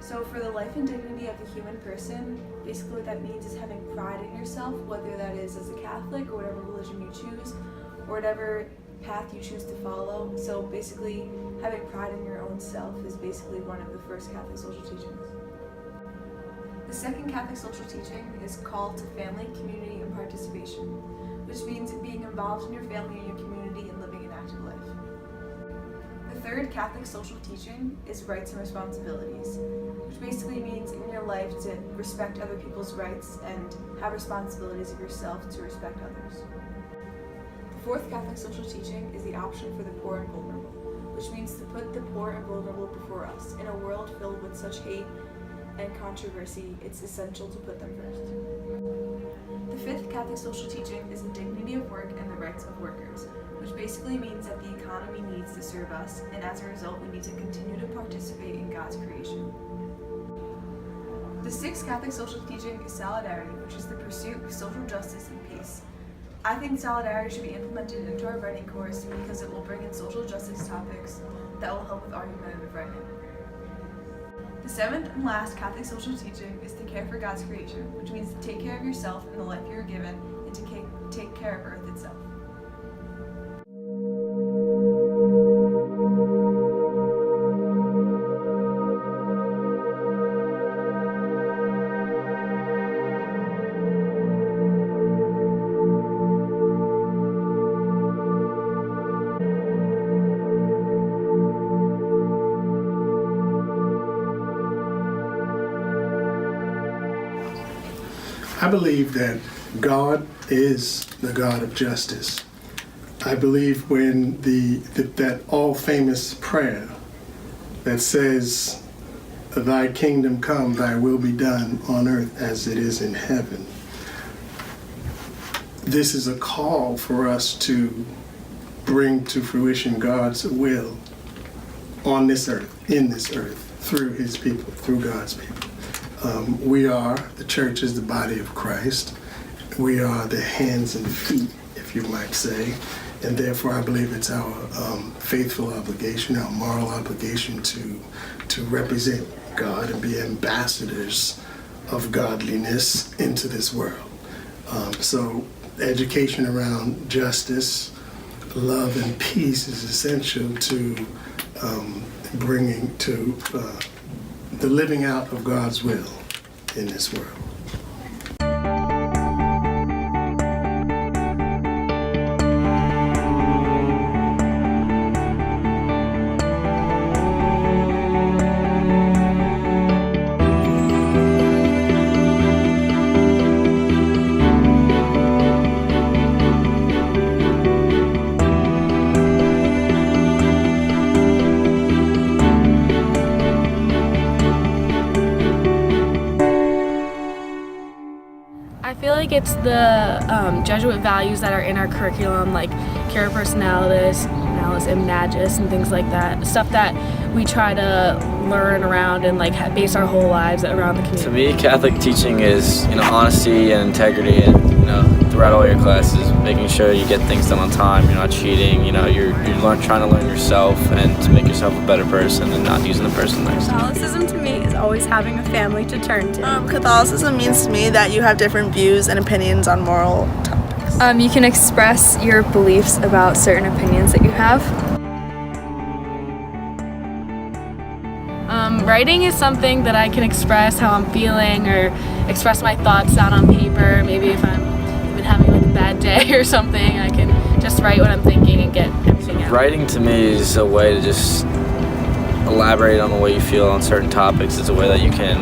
So for the life and dignity of the human person, basically what that means is having pride in yourself, whether that is as a Catholic or whatever religion you choose, or whatever path you choose to follow. So basically having pride in your own self is basically one of the first Catholic social teachings. The second Catholic social teaching is call to family, community, and participation, which means being involved in your family and your community and living an active life. The third Catholic social teaching is rights and responsibilities, which basically means in your life to respect other people's rights and have responsibilities of yourself to respect others. The fourth Catholic social teaching is the option for the poor and vulnerable, which means to put the poor and vulnerable before us. In a world filled with such hate and controversy, it's essential to put them first. The fifth Catholic social teaching is the dignity of work and the rights of workers, which basically means that the economy needs to serve us, and as a result, we need to continue to participate in God's creation. The sixth Catholic social teaching is solidarity, which is the pursuit of social justice and peace. I think solidarity should be implemented into our writing course because it will bring in social justice topics that will help with argumentative writing. The seventh and last Catholic social teaching is to care for God's creation, which means to take care of yourself and the life you are given, and to take care of Earth itself. I believe that God is the God of justice. I believe when that all famous prayer that says, "Thy kingdom come, thy will be done on earth as it is in heaven." This is a call for us to bring to fruition God's will on this earth, in this earth, through his people, through God's people. The church is the body of Christ. We are the hands and feet, if you might say, and therefore I believe it's our faithful obligation, our moral obligation to represent God and be ambassadors of godliness into this world. So education around justice, love, and peace is essential to bringing to the living out of God's will in this world. I feel like it's the Jesuit values that are in our curriculum, like Cura Personalis, and Magis, and things like that. Stuff that we try to learn around and like base our whole lives around the community. To me, Catholic teaching is honesty and integrity, and throughout all your classes, making sure you get things done on time. You're not cheating. You're trying to learn yourself and to make yourself a better person, and not using the person next to you. Catholicism to me is always having a family to turn to. Catholicism means to me that you have different views and opinions on moral topics. You can express your beliefs about certain opinions that you have. Writing is something that I can express how I'm feeling or express my thoughts down on paper. Maybe if I'm even having like a bad day or something, I can just write what I'm thinking and get everything out. Writing to me is a way to just elaborate on the way you feel on certain topics. It's a way that you can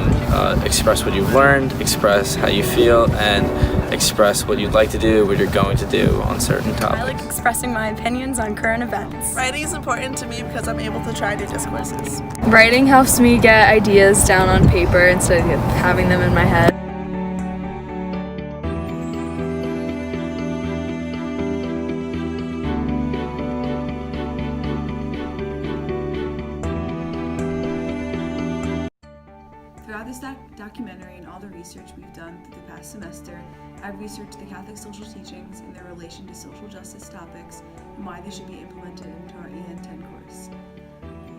express what you've learned, express how you feel, and express what you'd like to do, what you're going to do on certain topics. I like expressing my opinions on current events. Writing is important to me because I'm able to try new discourses. Writing helps me get ideas down on paper instead of having them in my head. Throughout this documentary and all the research we've done through the past semester, I've researched the Catholic social teachings and their relation to social justice topics and why they should be implemented into our EN 10 course.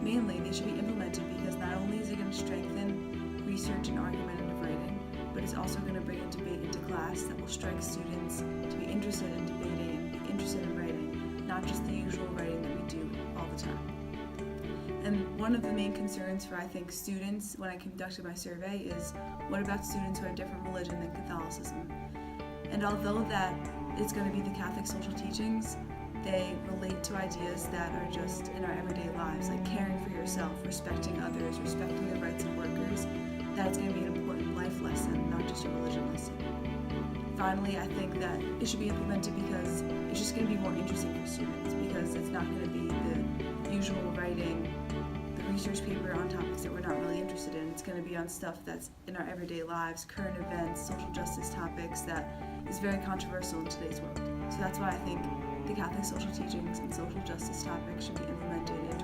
mainly they should be implemented because not only is it going to strengthen research and argumentative writing, but it's also going to bring a debate into class that will strike students to be interested in debating and be interested in writing, not just the usual writing that we do all the time. And one of the main concerns for, I think, students when I conducted my survey is, what about students who have different religion than Catholicism? And although that it's going to be the Catholic social teachings, they relate to ideas that are just in our everyday lives, like caring for yourself, respecting others, respecting the rights of workers. That's going to be an important life lesson, not just a religion lesson. Finally, I think that it should be implemented because it's just going to be more interesting for students, because it's not going to be the usual writing, the research paper on topics that we're not really interested in. It's going to be on stuff that's in our everyday lives, current events, social justice topics that is very controversial in today's world. So that's why I think the Catholic social teachings and social justice topics should be implemented in